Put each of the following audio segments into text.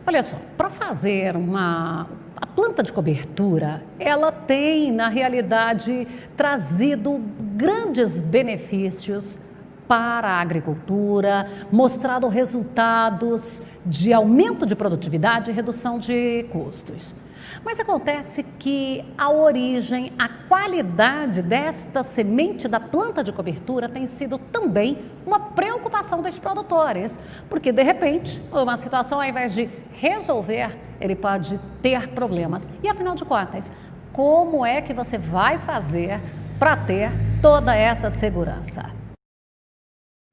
Olha só, para fazer a planta de cobertura, ela tem, na realidade, trazido grandes benefícios para a agricultura, mostrado resultados de aumento de produtividade e redução de custos. Mas acontece que a origem, a qualidade desta semente da planta de cobertura tem sido também uma preocupação dos produtores, porque de repente, uma situação ao invés de resolver, ele pode ter problemas. E afinal de contas, como é que você vai fazer para ter toda essa segurança?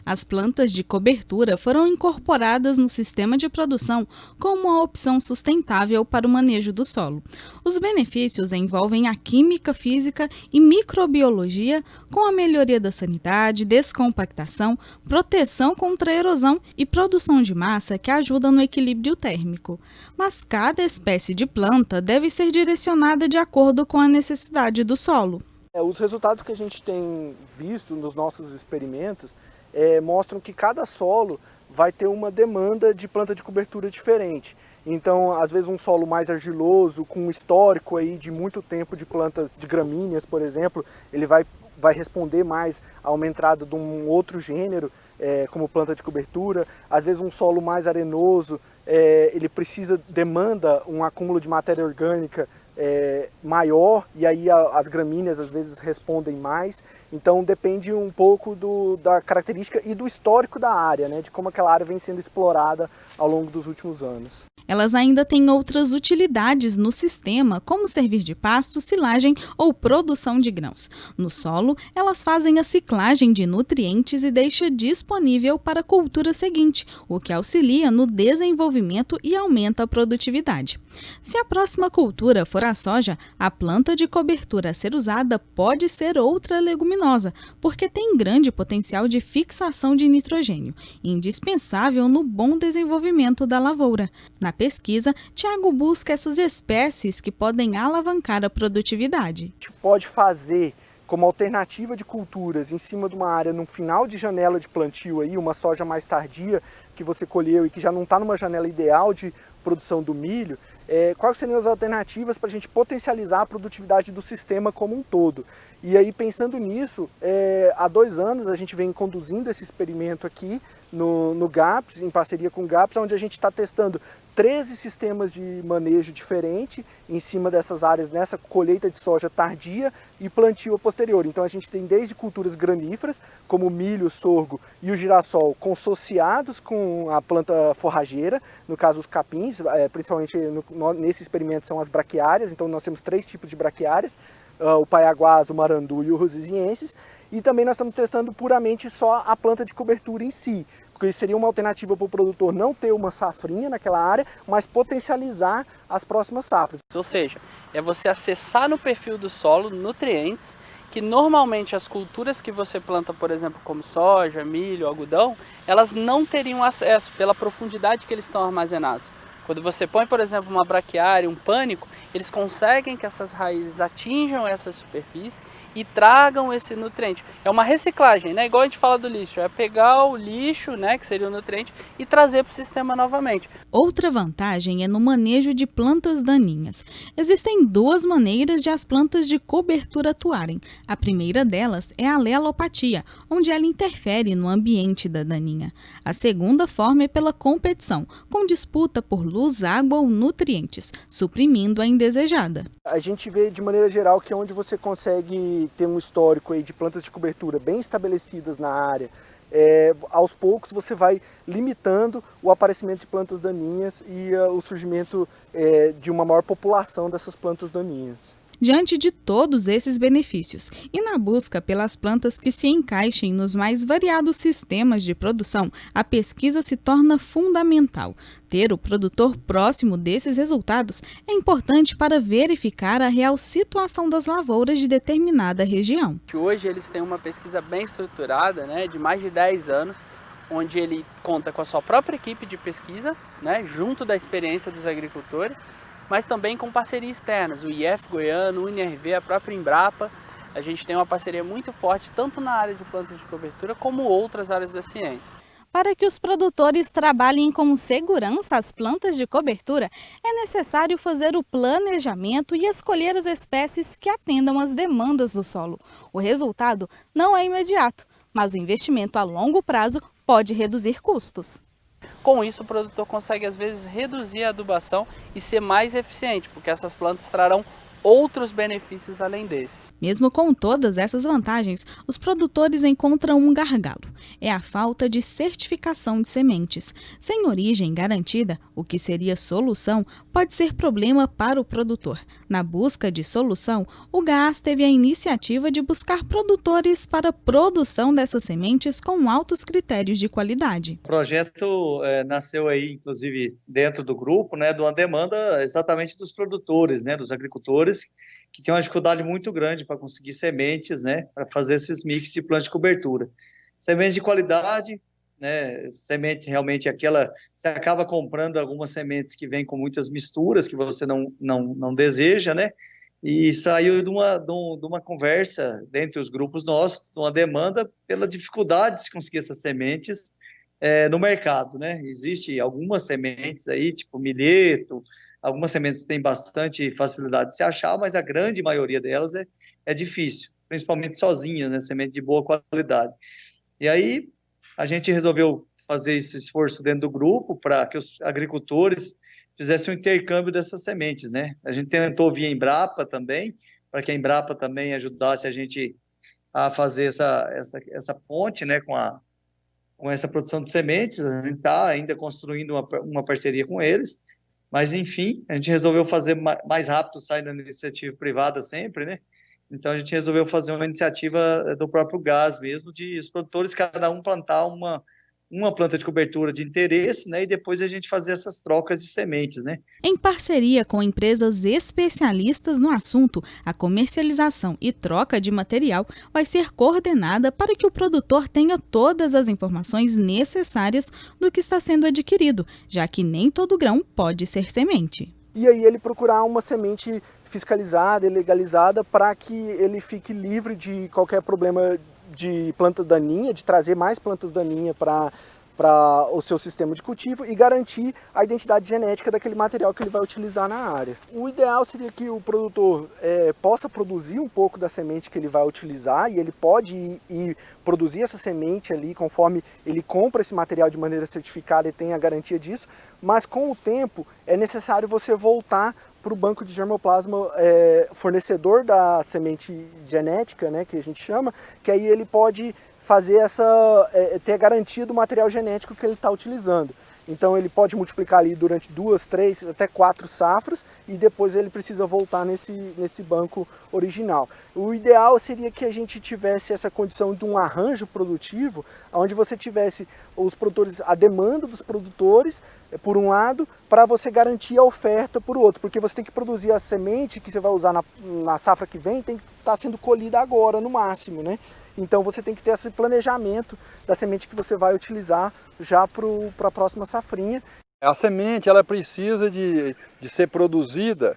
As plantas de cobertura foram incorporadas no sistema de produção como uma opção sustentável para o manejo do solo. Os benefícios envolvem a química física e microbiologia, com a melhoria da sanidade, descompactação, proteção contra a erosão e produção de massa que ajuda no equilíbrio térmico. Mas cada espécie de planta deve ser direcionada de acordo com a necessidade do solo. Os resultados que a gente tem visto nos nossos experimentos mostram que cada solo vai ter uma demanda de planta de cobertura diferente. Então, às vezes um solo mais argiloso, com um histórico aí de muito tempo de plantas de gramíneas, por exemplo, ele vai responder mais a uma entrada de um outro gênero, como planta de cobertura. Às vezes um solo mais arenoso, ele demanda um acúmulo de matéria orgânica maior, e aí as gramíneas às vezes respondem mais. Então depende um pouco da característica e do histórico da área, né, de como aquela área vem sendo explorada ao longo dos últimos anos. Elas ainda têm outras utilidades no sistema, como servir de pasto, silagem ou produção de grãos. No solo, elas fazem a ciclagem de nutrientes e deixa disponível para a cultura seguinte, o que auxilia no desenvolvimento e aumenta a produtividade. Se a próxima cultura for a soja, a planta de cobertura a ser usada pode ser outra leguminosa, porque tem grande potencial de fixação de nitrogênio, indispensável no bom desenvolvimento da lavoura. Na pesquisa, Tiago busca essas espécies que podem alavancar a produtividade. A gente pode fazer como alternativa de culturas em cima de uma área no final de janela de plantio, aí, uma soja mais tardia que você colheu e que já não está numa janela ideal de produção do milho. Quais seriam as alternativas para a gente potencializar a produtividade do sistema como um todo? E aí, pensando nisso, há 2 anos a gente vem conduzindo esse experimento aqui no GAPS, em parceria com o GAPS, onde a gente está testando 13 sistemas de manejo diferente em cima dessas áreas, nessa colheita de soja tardia e plantio a posterior. Então a gente tem desde culturas graníferas, como o milho, o sorgo e o girassol, consociados com a planta forrageira, no caso os capins, principalmente nesse experimento são as braquiárias, então nós temos 3 tipos de braquiárias, o paiaguás, o marandu e o rosiziensis, e também nós estamos testando puramente só a planta de cobertura em si, porque seria uma alternativa para o produtor não ter uma safrinha naquela área, mas potencializar as próximas safras. Ou seja, é você acessar no perfil do solo nutrientes que normalmente as culturas que você planta, por exemplo, como soja, milho, algodão, elas não teriam acesso pela profundidade que eles estão armazenados. Quando você põe, por exemplo, uma braquiária, um pânico, eles conseguem que essas raízes atinjam essa superfície e tragam esse nutriente. É uma reciclagem, né? Igual a gente fala do lixo, é pegar o lixo, né, que seria o nutriente, e trazer para o sistema novamente. Outra vantagem é no manejo de plantas daninhas. Existem 2 maneiras de as plantas de cobertura atuarem. A primeira delas é a alelopatia, onde ela interfere no ambiente da daninha. A segunda forma é pela competição, com disputa por luz, água ou nutrientes, suprimindo a indesejada. A gente vê de maneira geral que onde você consegue ter um histórico aí de plantas de cobertura bem estabelecidas na área, aos poucos você vai limitando o aparecimento de plantas daninhas e o surgimento de uma maior população dessas plantas daninhas. Diante de todos esses benefícios e na busca pelas plantas que se encaixem nos mais variados sistemas de produção, a pesquisa se torna fundamental. Ter o produtor próximo desses resultados é importante para verificar a real situação das lavouras de determinada região. Hoje eles têm uma pesquisa bem estruturada, né, de mais de 10 anos, onde ele conta com a sua própria equipe de pesquisa, né, junto da experiência dos agricultores, mas também com parcerias externas, o IF Goiano, o UNIRV, a própria Embrapa. A gente tem uma parceria muito forte tanto na área de plantas de cobertura como outras áreas da ciência. Para que os produtores trabalhem com segurança as plantas de cobertura, é necessário fazer o planejamento e escolher as espécies que atendam às demandas do solo. O resultado não é imediato, mas o investimento a longo prazo pode reduzir custos. Com isso, o produtor consegue, às vezes, reduzir a adubação e ser mais eficiente, porque essas plantas trarão outros benefícios além desse. Mesmo com todas essas vantagens, os produtores encontram um gargalo. É a falta de certificação de sementes. Sem origem garantida, o que seria solução pode ser problema para o produtor. Na busca de solução, o GAAS teve a iniciativa de buscar produtores para a produção dessas sementes com altos critérios de qualidade. O projeto nasceu aí, inclusive, dentro do grupo, né, de uma demanda exatamente dos produtores, né, dos agricultores, que tem uma dificuldade muito grande para conseguir sementes, né, para fazer esses mix de planta de cobertura. Sementes de qualidade, né, semente realmente aquela, você acaba comprando algumas sementes que vêm com muitas misturas que você não deseja, né, e saiu de uma conversa dentre os grupos nossos, de uma demanda pela dificuldade de se conseguir essas sementes no mercado, né, existe algumas sementes aí, tipo milheto, algumas sementes têm bastante facilidade de se achar, mas a grande maioria delas é difícil, principalmente sozinhas, né? Semente de boa qualidade. E aí a gente resolveu fazer esse esforço dentro do grupo para que os agricultores fizessem um intercâmbio dessas sementes, né? A gente tentou via Embrapa também, para que a Embrapa também ajudasse a gente a fazer essa ponte, né, com essa produção de sementes. A gente está ainda construindo uma parceria com eles. Mas, enfim, a gente resolveu fazer mais rápido, sair da iniciativa privada sempre, né? Então, a gente resolveu fazer uma iniciativa do próprio GAAS mesmo, de os produtores, cada um plantar uma planta de cobertura de interesse, né? E depois a gente fazer essas trocas de sementes, né? Em parceria com empresas especialistas no assunto, a comercialização e troca de material vai ser coordenada para que o produtor tenha todas as informações necessárias do que está sendo adquirido, já que nem todo grão pode ser semente. E aí ele procurar uma semente fiscalizada e legalizada para que ele fique livre de qualquer problema de planta daninha, de trazer mais plantas daninhas para o seu sistema de cultivo e garantir a identidade genética daquele material que ele vai utilizar na área. O ideal seria que o produtor possa produzir um pouco da semente que ele vai utilizar, e ele pode ir produzir essa semente ali conforme ele compra esse material de maneira certificada e tem a garantia disso, mas com o tempo é necessário você voltar para o banco de germoplasma fornecedor da semente genética, né, que a gente chama, que aí ele pode fazer ter a garantia do material genético que ele está utilizando. Então ele pode multiplicar ali durante 2, 3, até 4 safras e depois ele precisa voltar nesse banco original. O ideal seria que a gente tivesse essa condição de um arranjo produtivo, onde você tivesse os produtores, a demanda dos produtores, por um lado, para você garantir a oferta por outro, porque você tem que produzir a semente que você vai usar na safra que vem, tem que estar sendo colhida agora, no máximo, né? Então você tem que ter esse planejamento da semente que você vai utilizar já para a próxima safrinha. A semente ela precisa de ser produzida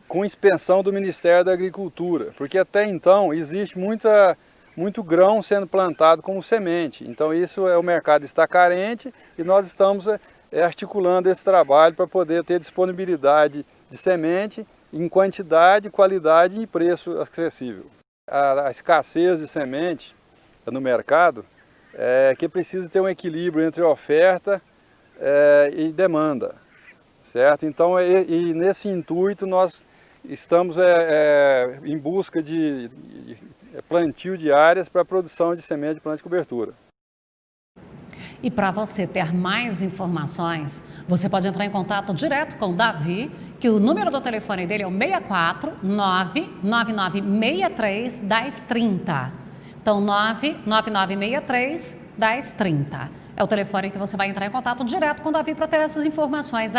com inspeção do Ministério da Agricultura, porque até então existe muito grão sendo plantado como semente. Então o mercado está carente e nós estamos articulando esse trabalho para poder ter disponibilidade de semente em quantidade, qualidade e preço acessível. A escassez de semente no mercado é que precisa ter um equilíbrio entre oferta e demanda, certo? Então, nesse intuito, nós estamos em busca de plantio de áreas para a produção de semente de planta de cobertura. E para você ter mais informações, você pode entrar em contato direto com o Davi, que o número do telefone dele é o 64 99963 1030. Então, 99963 1030. É o telefone que você vai entrar em contato direto com o Davi para ter essas informações.